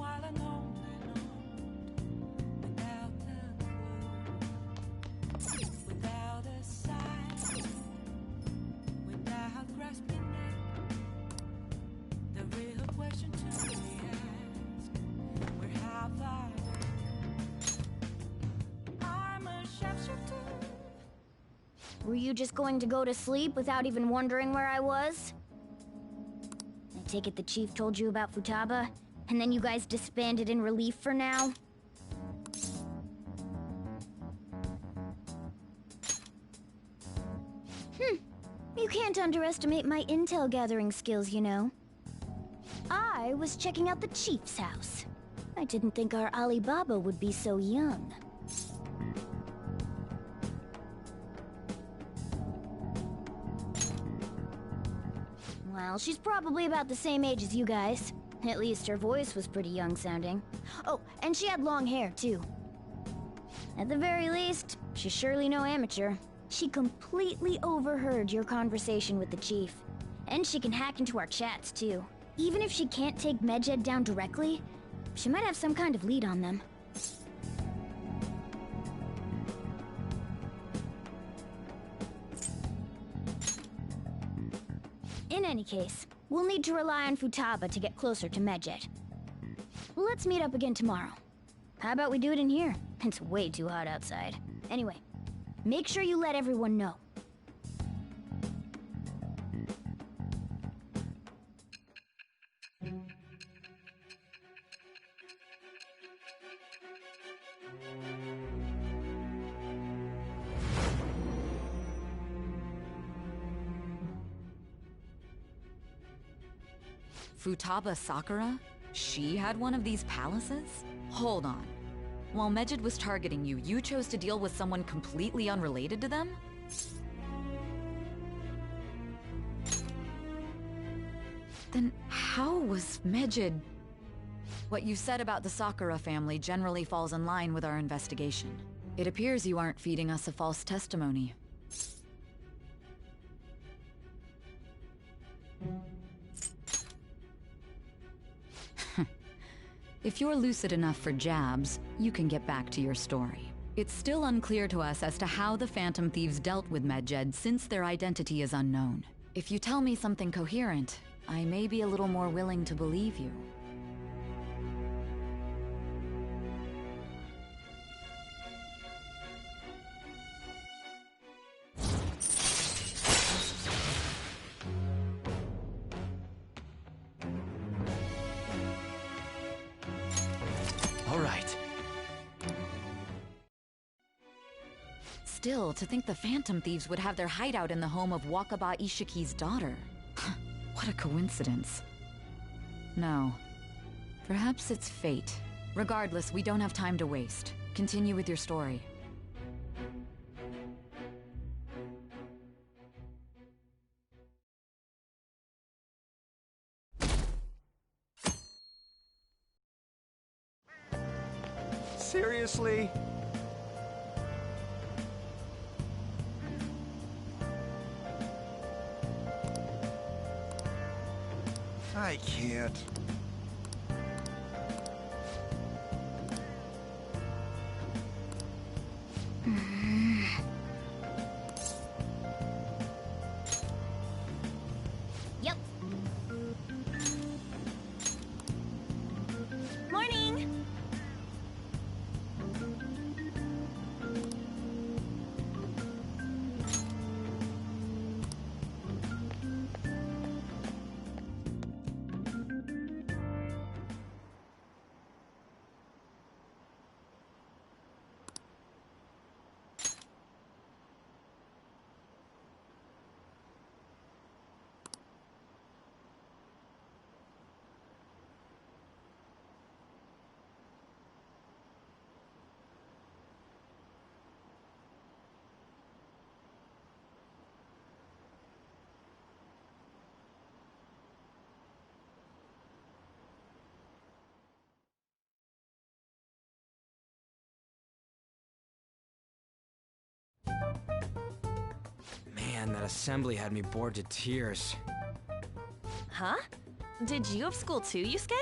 while and on without a clue, without a sign, without grasping it. The real question to be asked: where have I been? I'm a sharpshooter. Were you just going to go to sleep without even wondering where I was? I take it the chief told you about Futaba, and then you guys disbanded in relief for now? You can't underestimate my intel gathering skills, you know. I was checking out the chief's house. I didn't think our Alibaba would be so young. Well, she's probably about the same age as you guys. At least her voice was pretty young sounding. Oh, and she had long hair, too. At the very least, she's surely no amateur. She completely overheard your conversation with the chief. And she can hack into our chats, too. Even if she can't take Medjed down directly, she might have some kind of lead on them. In any case, we'll need to rely on Futaba to get closer to Medjed. Let's meet up again tomorrow. How about we do it in here? It's way too hot outside. Anyway, make sure you let everyone know. Futaba Sakura? She had one of these palaces? Hold on. While Medjed was targeting you, you chose to deal with someone completely unrelated to them? Then how was Medjed... What you said about the Sakura family generally falls in line with our investigation. It appears you aren't feeding us a false testimony. If you're lucid enough for jabs, you can get back to your story. It's still unclear to us as to how the Phantom Thieves dealt with Medjed since their identity is unknown. If you tell me something coherent, I may be a little more willing to believe you. Still, to think the Phantom Thieves would have their hideout in the home of Wakaba Ishiki's daughter. What a coincidence. No. Perhaps it's fate. Regardless, we don't have time to waste. Continue with your story. Seriously? I can't. Yep. Morning! Man, that assembly had me bored to tears. Huh? Did you have school too, Yusuke?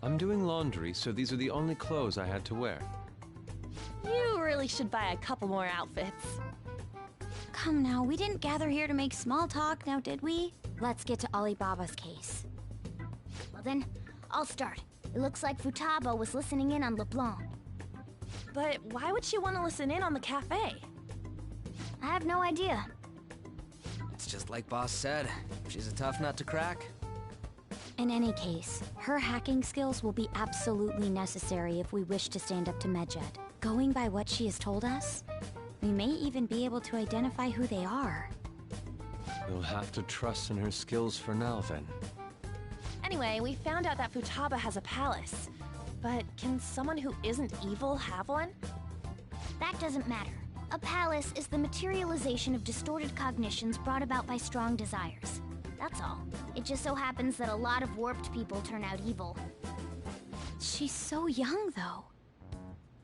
I'm doing laundry, so these are the only clothes I had to wear. You really should buy a couple more outfits. Come now, we didn't gather here to make small talk, now did we? Let's get to Alibaba's case. Well then, I'll start. It looks like Futaba was listening in on LeBlanc. But why would she want to listen in on the cafe? I have no idea. It's just like Boss said. She's a tough nut to crack. In any case, her hacking skills will be absolutely necessary if we wish to stand up to Medjed. Going by what she has told us, we may even be able to identify who they are. You'll have to trust in her skills for now, then. Anyway, we found out that Futaba has a palace. But can someone who isn't evil have one? That doesn't matter. A palace is the materialization of distorted cognitions brought about by strong desires. That's all. It just so happens that a lot of warped people turn out evil. She's so young, though.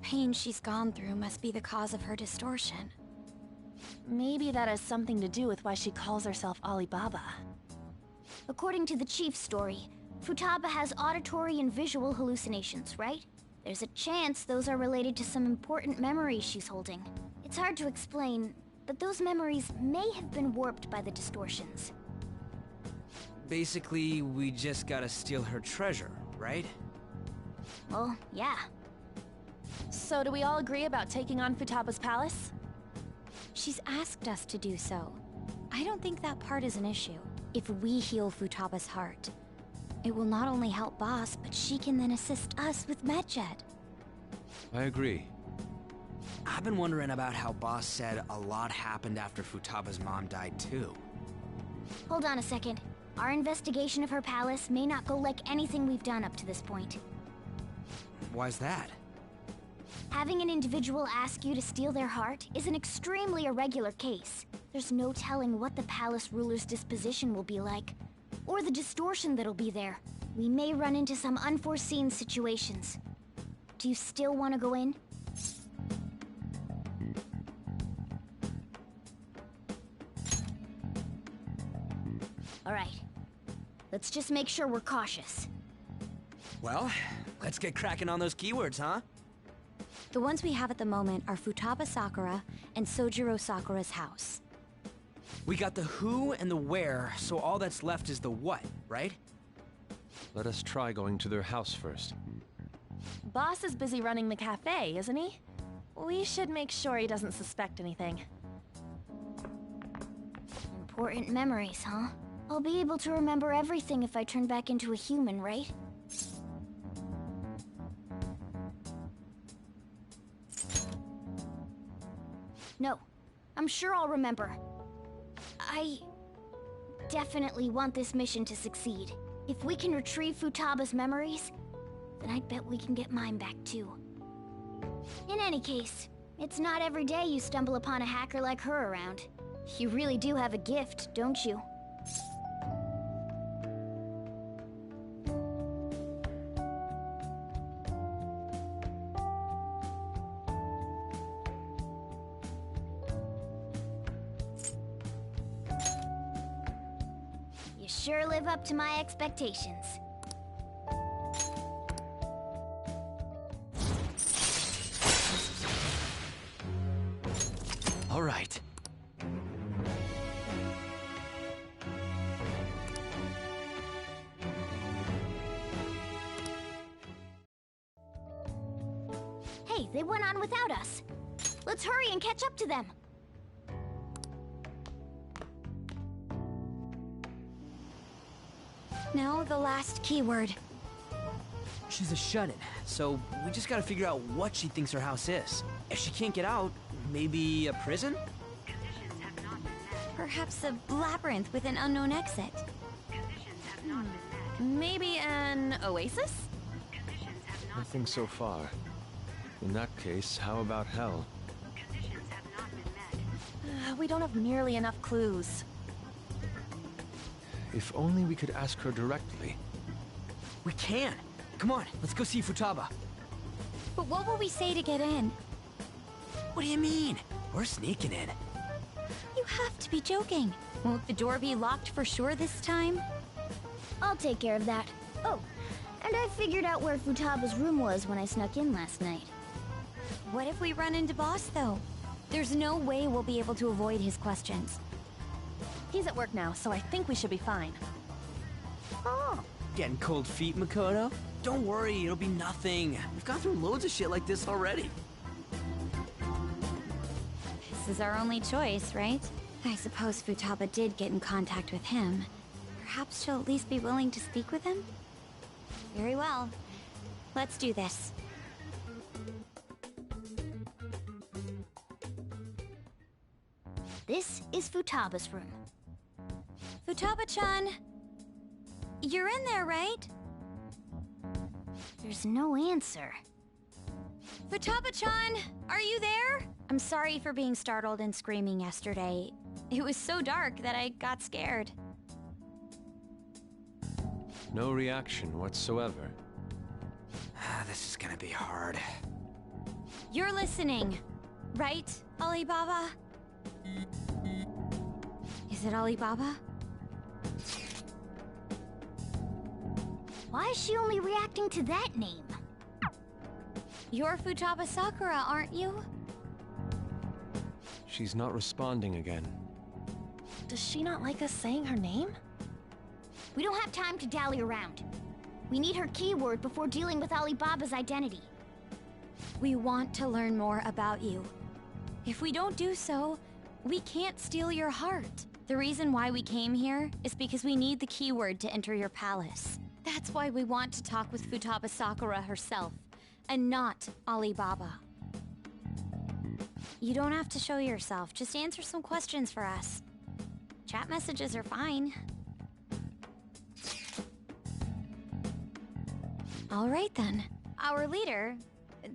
Pain she's gone through must be the cause of her distortion. Maybe that has something to do with why she calls herself Alibaba. According to the chief's story, Futaba has auditory and visual hallucinations, right? There's a chance those are related to some important memories she's holding. It's hard to explain, but those memories may have been warped by the distortions. Basically, we just gotta steal her treasure, right? Well, yeah. So do we all agree about taking on Futaba's palace? She's asked us to do so. I don't think that part is an issue. If we heal Futaba's heart, it will not only help Boss, but she can then assist us with Medjed. I agree. I've been wondering about how Boss said a lot happened after Futaba's mom died too. Hold on a second. Our investigation of her palace may not go like anything we've done up to this point. Why's that? Having an individual ask you to steal their heart is an extremely irregular case. There's no telling what the palace ruler's disposition will be like, or the distortion that'll be there. We may run into some unforeseen situations. Do you still want to go in? All right. Let's just make sure we're cautious. Well, let's get cracking on those keywords, huh? The ones we have at the moment are Futaba Sakura and Sojiro Sakura's house. We got the who and the where, so all that's left is the what, right? Let us try going to their house first. Boss is busy running the cafe, isn't he? We should make sure he doesn't suspect anything. Important memories, huh? I'll be able to remember everything if I turn back into a human, right? No, I'm sure I'll remember. I definitely want this mission to succeed. If we can retrieve Futaba's memories, then I'd bet we can get mine back too. In any case, it's not every day you stumble upon a hacker like her around. You really do have a gift, don't you? You sure live up to my expectations. All right. Hey, they went on without us. Let's hurry and catch up to them. Now the last keyword. She's a shut-in, so we just gotta figure out what she thinks her house is. If she can't get out, maybe a prison? Perhaps a labyrinth with an unknown exit. Maybe an oasis? Nothing so far. In that case, how about hell? We don't have nearly enough clues. If only we could ask her directly. We can! Come on, let's go see Futaba. But what will we say to get in? What do you mean? We're sneaking in. You have to be joking. Won't the door be locked for sure this time? I'll take care of that. Oh, And I figured out where Futaba's room was when I snuck in last night. What if we run into Boss, though? There's no way we'll be able to avoid his questions. He's at work now, so I think we should be fine. Oh, Getting cold feet, Makoto? Don't worry, it'll be nothing. We've gone through loads of shit like this already. This is our only choice, right? I suppose Futaba did get in contact with him. Perhaps she'll at least be willing to speak with him? Very well. Let's do this. this is Futaba's room. Futaba-chan! You're in there, right? There's no answer. Futaba-chan! Are you there? I'm sorry for being startled and screaming yesterday. It was so dark that I got scared. No reaction whatsoever. This is gonna be hard. You're listening, right, Alibaba? Is it Alibaba? Why is she only reacting to that name? You're Futaba Sakura, aren't you? She's not responding again. Does she not like us saying her name? We don't have time to dally around. We need her keyword before dealing with Alibaba's identity. We want to learn more about you. If we don't do so, we can't steal your heart. The reason why we came here is because we need the keyword to enter your palace. That's why we want to talk with Futaba Sakura herself, and not Alibaba. You don't have to show yourself, just answer some questions for us. Chat messages are fine. All right then. Our leader,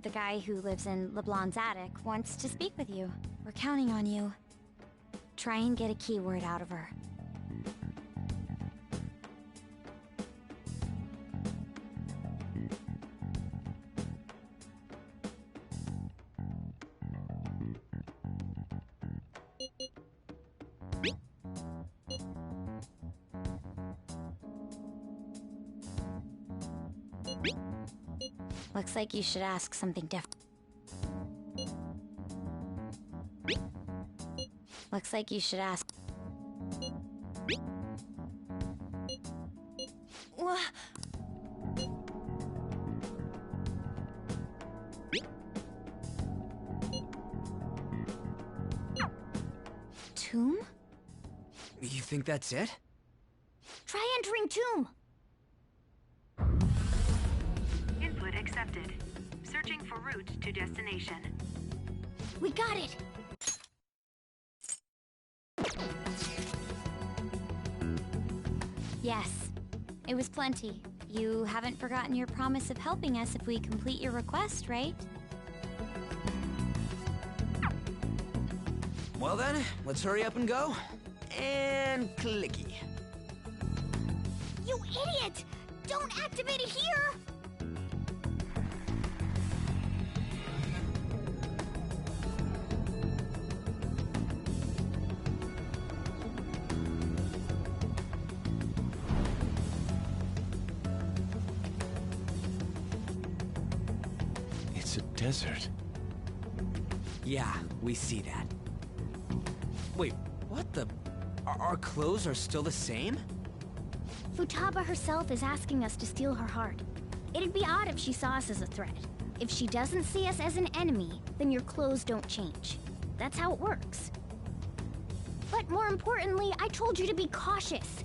the guy who lives in LeBlanc's attic, wants to speak with you. We're counting on you. Try and get a keyword out of her. Looks like you should ask something different. Looks like you should ask... Tomb? You think that's it? Try entering tomb. Input accepted. Searching for route to destination. We got it. Yes. It was plenty. You haven't forgotten your promise of helping us if we complete your request, right? Well then, let's hurry up and go. And clicky. You idiot! Don't activate it here! It's a desert. Yeah, we see that. Wait, what the... Our clothes are still the same? Futaba herself is asking us to steal her heart. It'd be odd if she saw us as a threat. If she doesn't see us as an enemy, then your clothes don't change. That's how it works. But more importantly, I told you to be cautious.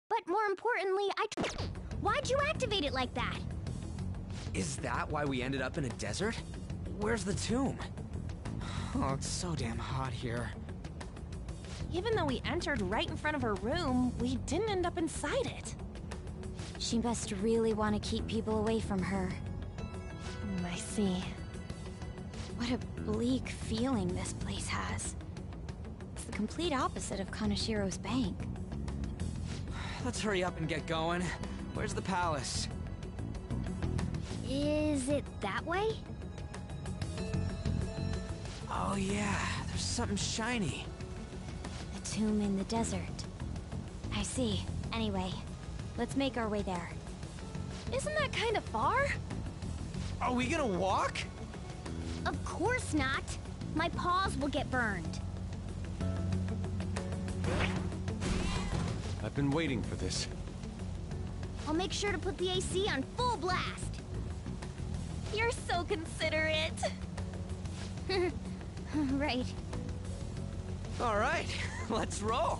But more importantly, why'd you activate it like that? Is that why we ended up in a desert? Where's the tomb? Oh, it's so damn hot here. Even though we entered right in front of her room, we didn't end up inside it. She must really want to keep people away from her. I see. What a bleak feeling this place has. It's the complete opposite of Kanashiro's bank. Let's hurry up and get going. Where's the palace? Is it that way? Oh yeah, there's something shiny. A tomb in the desert. I see. Anyway, let's make our way there. Isn't that kind of far? Are we gonna walk? Of course not. My paws will get burned. I've been waiting for this. I'll make sure to put the AC on full blast. You're so considerate. Right. All right, let's roll.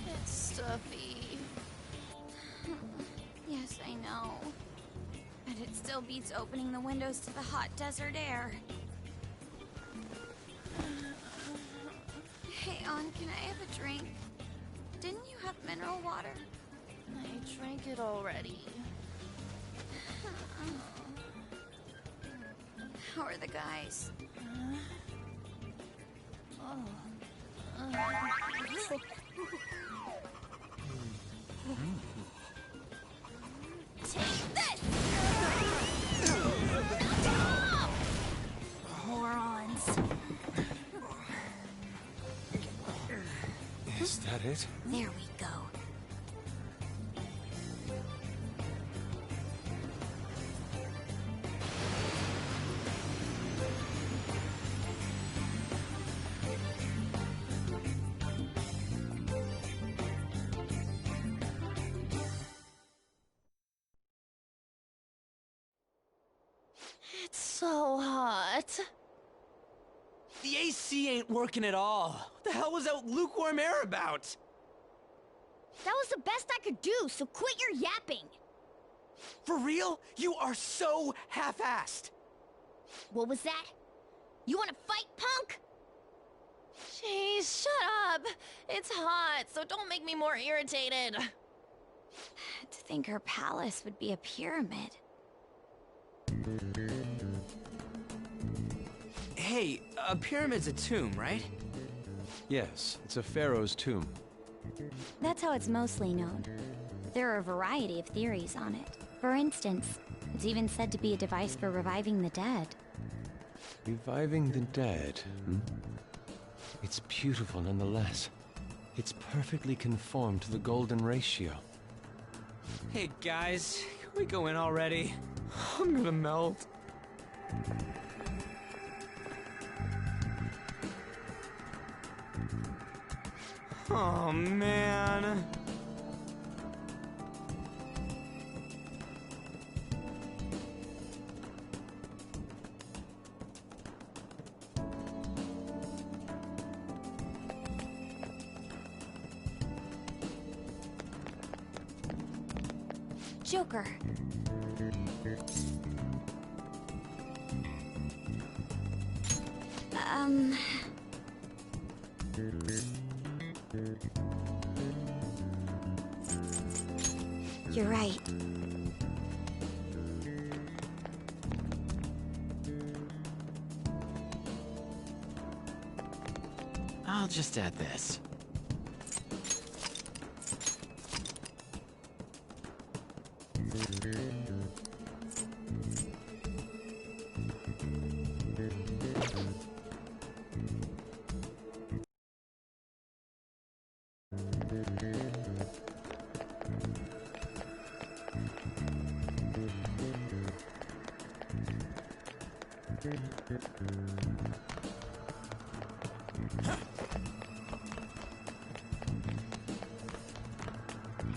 It's stuffy. Yes, I know. But it still beats opening the windows to the hot desert air. Hey, On, can I have a drink? Didn't you have mineral water? I drank it already. How are the guys? Take this! Morons. Is that it? There we go. It's so hot. The AC ain't working at all. What the hell was that lukewarm air about? That was the best I could do, so quit your yapping. For real? You are so half-assed. What was that? You want to fight, punk? Jeez, shut up. It's hot, so don't make me more irritated. To think her palace would be a pyramid. Hey, a pyramid's a tomb, right? Yes, it's a pharaoh's tomb. That's how it's mostly known. There are a variety of theories on it. For instance, it's even said to be a device for reviving the dead. Reviving the dead, hmm? It's beautiful nonetheless. It's perfectly conformed to the golden ratio. Hey guys, can we go in already? I'm gonna melt. Oh man. Joker. You're right. I'll just add this.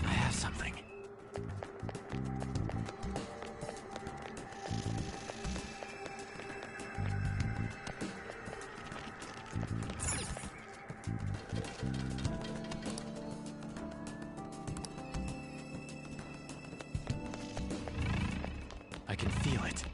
I have something. I can feel it.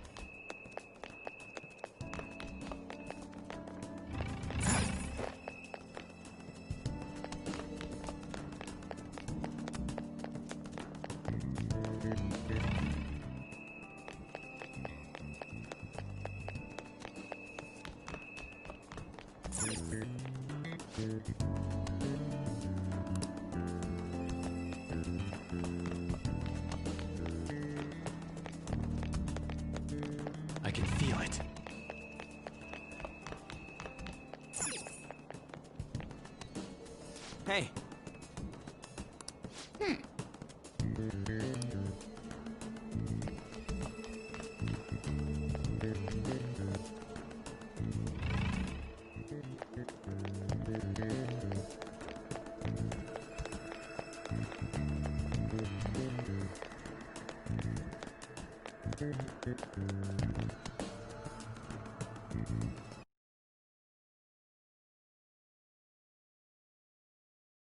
it. Hey.